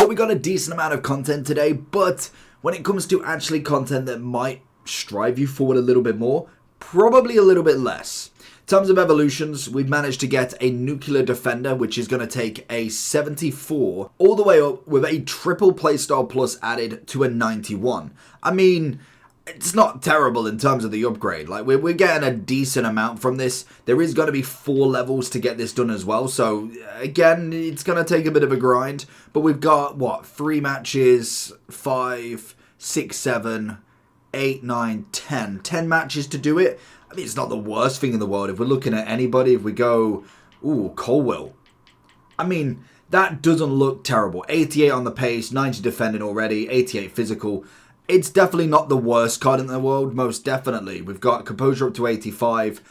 we got a decent amount of content today, but when it comes to actually content that might strive you forward a little bit more, probably a little bit less. In terms of evolutions, we've managed to get a nuclear defender, which is going to take a 74 all the way up with a triple playstyle plus added to a 91. I mean, it's not terrible in terms of the upgrade. Like, we're getting a decent amount from this. There is going to be 4 levels to get this done as well. So, again, it's going to take a bit of a grind. But we've got, 3 matches, 5, 6, 7, 8, 9, 10. 10 matches to do it. I mean, it's not the worst thing in the world. If we're looking at anybody, if we go, Colwell. I mean, that doesn't look terrible. 88 on the pace, 90 defending already, 88 physical. It's definitely not the worst card in the world, most definitely. We've got composure up to 85.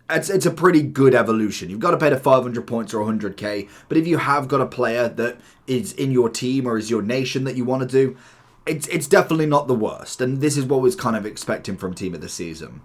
It's a pretty good evolution. You've got to pay the 500 points or 100k, but if you have got a player that is in your team or is your nation that you want to do, it's definitely not the worst. And this is what we're kind of expecting from Team of the Season.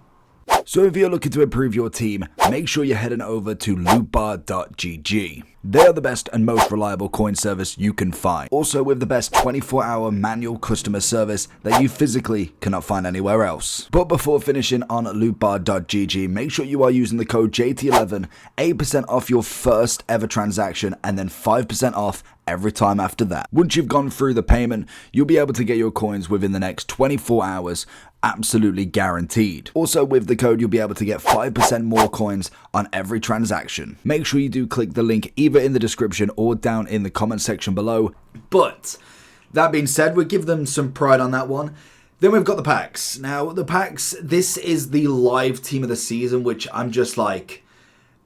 So if you're looking to improve your team, make sure you're heading over to lootbar.gg. They are the best and most reliable coin service you can find. Also with the best 24-hour manual customer service that you physically cannot find anywhere else. But before finishing on lootbar.gg, make sure you are using the code JT11, 8% off your first ever transaction and then 5% off every time after that. Once you've gone through the payment, you'll be able to get your coins within the next 24 hours, absolutely guaranteed. Also with the code, you'll be able to get 5% more coins on every transaction. Make sure you do click the link either in the description or down in the comment section below. But that being said, we'll give them some pride on that one. Then we've got the packs. Now the packs, this is the live Team of the Season, which I'm just like,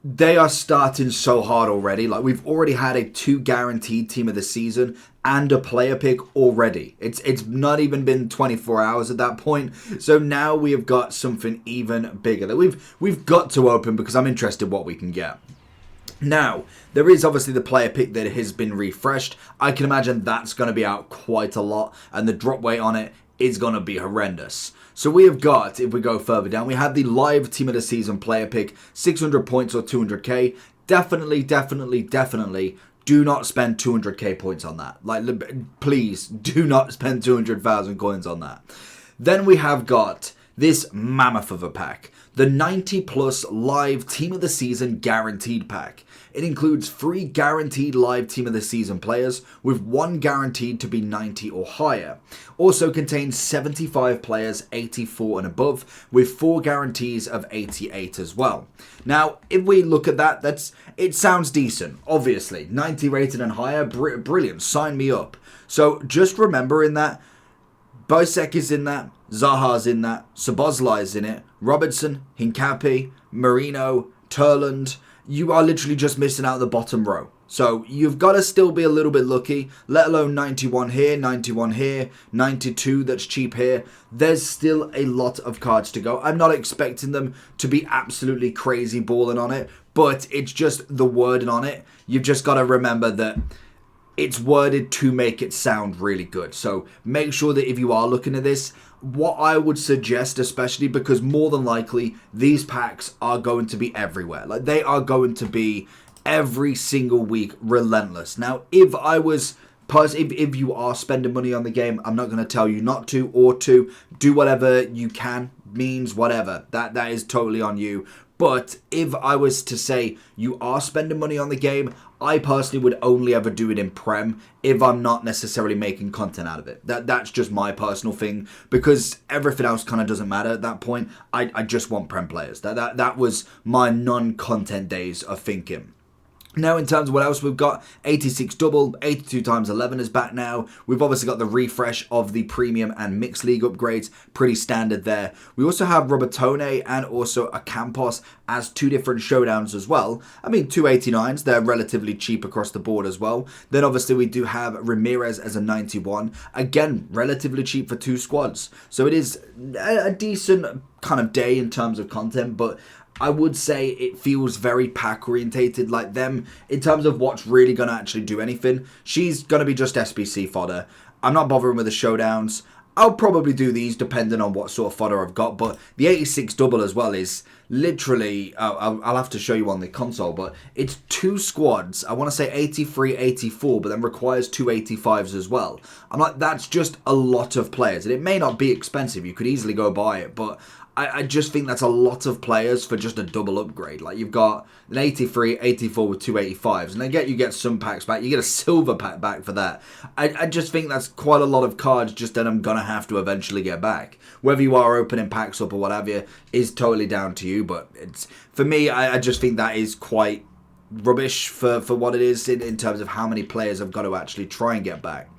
they are starting so hard already. Like, we've already had a 2 guaranteed Team of the Season and a player pick already. It's not even been 24 hours at that point. So now we have got something even bigger that we've got to open because I'm interested what we can get. Now, there is obviously the player pick that has been refreshed. I can imagine that's going to be out quite a lot, and the drop weight on it is going to be horrendous. So we have got, if we go further down, we have the live Team of the Season player pick, 600 points or 200k. Definitely do not spend 200k points on that. Like, please do not spend 200,000 coins on that. Then we have got this mammoth of a pack, the 90 plus live Team of the Season guaranteed pack. It includes 3 guaranteed live Team of the Season players, with 1 guaranteed to be 90 or higher. Also contains 75 players 84 and above, with 4 guarantees of 88 as well. Now, if we look at that, it sounds decent. Obviously, 90 rated and higher, brilliant, sign me up. So just remember in that, Bisek is in that, Zaha's in that, Szoboszlai is in it, Robertson, Hincapi, Marino, Turland. You are literally just missing out the bottom row. So you've got to still be a little bit lucky, let alone 91 here, 91 here, 92 that's cheap here. There's still a lot of cards to go. I'm not expecting them to be absolutely crazy balling on it, but it's just the wording on it. You've just got to remember that it's worded to make it sound really good. So make sure that if you are looking at this, what I would suggest, especially because more than likely these packs are going to be everywhere. Like, they are going to be every single week, relentless. Now, if I was if you are spending money on the game, I'm not going to tell you not to or to. Do whatever you can, means whatever. That is totally on you. But if I was to say you are spending money on the game, I personally would only ever do it in Prem if I'm not necessarily making content out of it. That's just my personal thing, because everything else kind of doesn't matter at that point. I just want Prem players. That was my non-content days of thinking. Now, in terms of what else we've got, 86 double, 82 times 11 is back now. We've obviously got the refresh of the premium and mixed league upgrades, pretty standard there. We also have Robertone and also a Campos as 2 different showdowns as well. I mean, 289s, they're relatively cheap across the board as well. Then obviously we do have Ramirez as a 91, again, relatively cheap for 2 squads. So it is a decent kind of day in terms of content, but I would say it feels very pack orientated, like them in terms of what's really going to actually do anything. She's going to be just SBC fodder. I'm not bothering with the showdowns. I'll probably do these depending on what sort of fodder I've got, but the 86 double as well is literally, I'll have to show you on the console, but it's 2 squads. I want to say 83, 84, but then requires 2 85s as well. I'm like, that's just a lot of players. And it may not be expensive. You could easily go buy it, but I just think that's a lot of players for just a double upgrade. Like, you've got an 83, 84 with 2 85s, and you get some packs back. You get a silver pack back for that. I just think that's quite a lot of cards just that I'm going to have to eventually get back. Whether you are opening packs up or whatever is totally down to you, but it's for me, I just think that is quite rubbish for what it is in terms of how many players I've got to actually try and get back.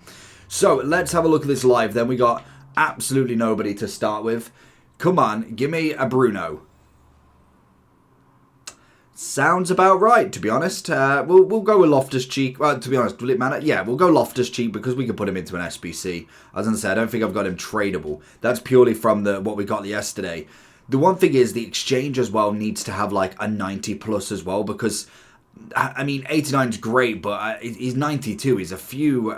So, let's have a look at this live then. We got absolutely nobody to start with. Come on, give me a Bruno. Sounds about right, to be honest. We'll go with Loftus-Cheek. Well, to be honest, will it matter? Yeah, we'll go Loftus-Cheek because we can put him into an SBC. As I said, I don't think I've got him tradable. That's purely from what we got yesterday. The one thing is the exchange as well needs to have like a 90 plus as well, because I mean 89 is great, but he's 92. He's a few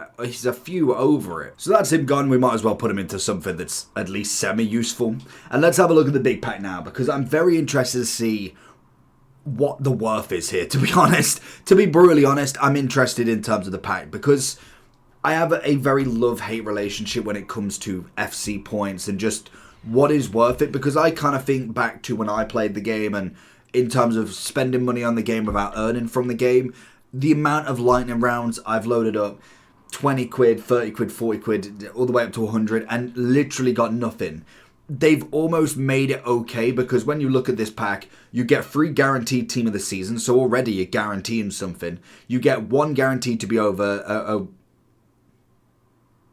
over it. So that's him gone. We might as well put him into something that's at least semi-useful. And let's have a look at the big pack now, because I'm very interested to see what the worth is here, to be honest. To be brutally honest, I'm interested in terms of the pack, because I have a very love-hate relationship when it comes to FC points and just what is worth it, because I kind of think back to when I played the game, and in terms of spending money on the game without earning from the game, the amount of lightning rounds I've loaded up, 20 quid, 30 quid, 40 quid, all the way up to 100, and literally got nothing. They've almost made it okay, because when you look at this pack, you get 3 guaranteed team of the season, so already you're guaranteeing something. You get 1 guaranteed to be over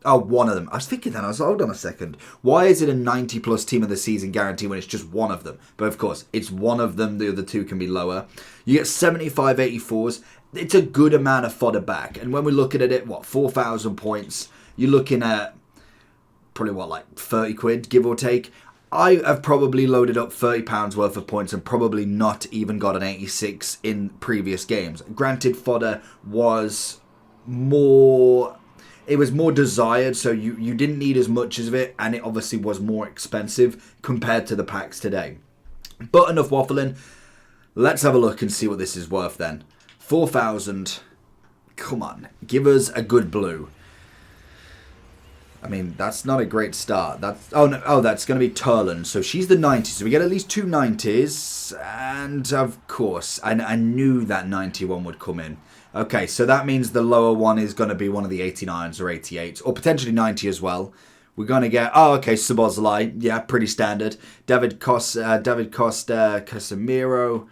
one of them. I was thinking that. I was like, hold on a second. Why is it a 90 plus team of the season guarantee when it's just one of them? But of course, it's one of them. The other 2 can be lower. You get 75 84s. It's a good amount of fodder back. And when we look at it, 4,000 points, you're looking at probably, like 30 quid, give or take. I have probably loaded up £30 worth of points and probably not even got an 86 in previous games. Granted, fodder was more... It was more desired, so you didn't need as much of it, and it obviously was more expensive compared to the packs today. But enough waffling. Let's have a look and see what this is worth then. 4,000. Come on. Give us a good blue. I mean, that's not a great start. That's that's going to be Turland. So she's the 90s. So we get at least 2 90s. And of course, I knew that 91 would come in. Okay, so that means the lower one is going to be one of the 89s or 88s, or potentially 90 as well. We're going to get, Szoboszlai, yeah, pretty standard. David Costa, Casemiro,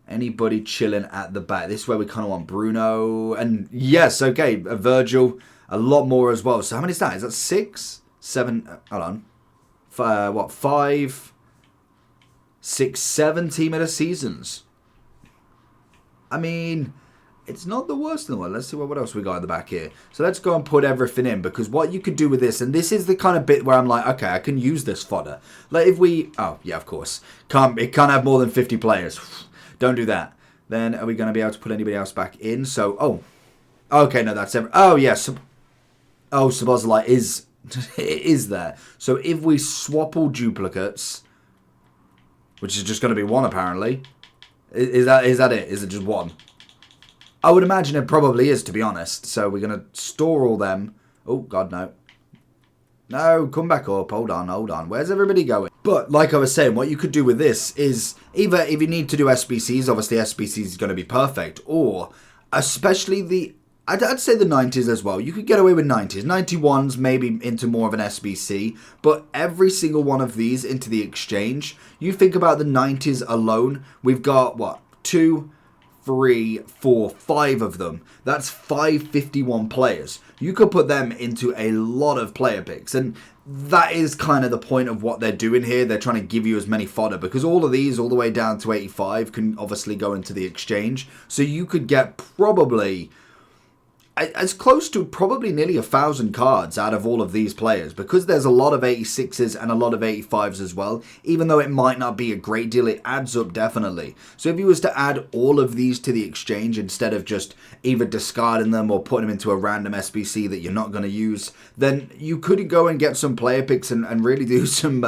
anybody chilling at the back. This is where we kind of want Bruno, and yes, okay, Virgil, a lot more as well. So how many is that? Is that 6, 7, hold on, 5, 6, 7 team of the seasons? I mean... It's not the worst in the world. Let's see what else we got in the back here. So let's go and put everything in, because what you could do with this, and this is the kind of bit where I'm like, okay, I can use this fodder. Like if we, of course, it can't have more than 50 players. Don't do that. Then are we going to be able to put anybody else back in? So, okay, no, that's every. Oh yes, Szoboszlai is there. So if we swap all duplicates, which is just going to be 1 apparently, is that it? Is it just 1? I would imagine it probably is, to be honest. So we're going to store all them. Oh, God, no. No, come back up. Hold on. Where's everybody going? But like I was saying, what you could do with this is either if you need to do SBCs, obviously SBCs is going to be perfect. Or especially I'd say the 90s as well. You could get away with 90s. 91s maybe into more of an SBC. But every single one of these into the exchange. You think about the 90s alone. We've got, 2... 3, 4, 5 of them. That's 551 players. You could put them into a lot of player picks, and that is kind of the point of what they're doing here. They're trying to give you as many fodder, because all of these, all the way down to 85, can obviously go into the exchange. So you could get probably as close to probably nearly 1,000 cards out of all of these players, because there's a lot of 86s and a lot of 85s as well. Even though it might not be a great deal, it adds up definitely. So if you was to add all of these to the exchange instead of just either discarding them or putting them into a random SBC that you're not going to use, then you could go and get some player picks and really do some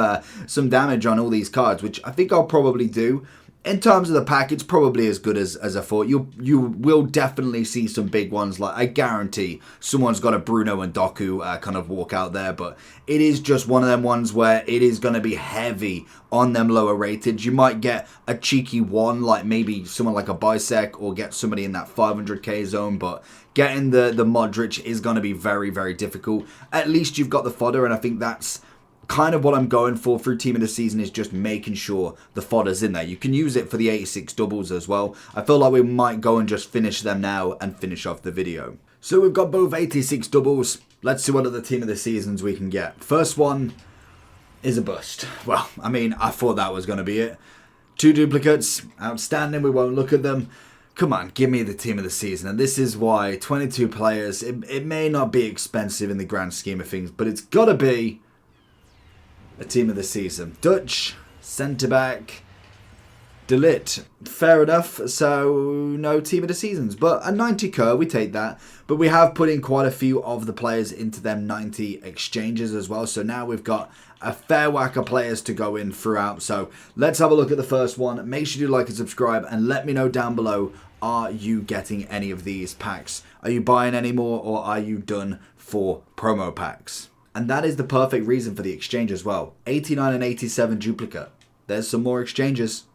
damage on all these cards, which I think I'll probably do. In terms of the pack, it's probably as good as I thought. You will definitely see some big ones. Like, I guarantee someone's got a Bruno and Doku kind of walk out there. But it is just one of them ones where it is going to be heavy on them lower rated. You might get a cheeky one, like maybe someone like a Bisek, or get somebody in that 500k zone. But getting the Modric is going to be very, very difficult. At least you've got the fodder, and I think that's kind of what I'm going for through Team of the Season, is just making sure the fodder's in there. You can use it for the 86 doubles as well. I feel like we might go and just finish them now and finish off the video. So we've got both 86 doubles. Let's see what other Team of the Seasons we can get. First one is a bust. Well, I mean, I thought that was going to be it. 2 duplicates, outstanding. We won't look at them. Come on, give me the Team of the Season. And this is why 22 players, it may not be expensive in the grand scheme of things, but it's got to be a Team of the Season. Dutch, centre-back, De Ligt. Fair enough, so no Team of the Seasons. But a 90 we take that. But we have put in quite a few of the players into them 90 exchanges as well. So now we've got a fair whack of players to go in throughout. So let's have a look at the first one. Make sure you like and subscribe, and let me know down below, are you getting any of these packs? Are you buying any more, or are you done for promo packs? And that is the perfect reason for the exchange as well. 89 and 87 duplicate. There's some more exchanges.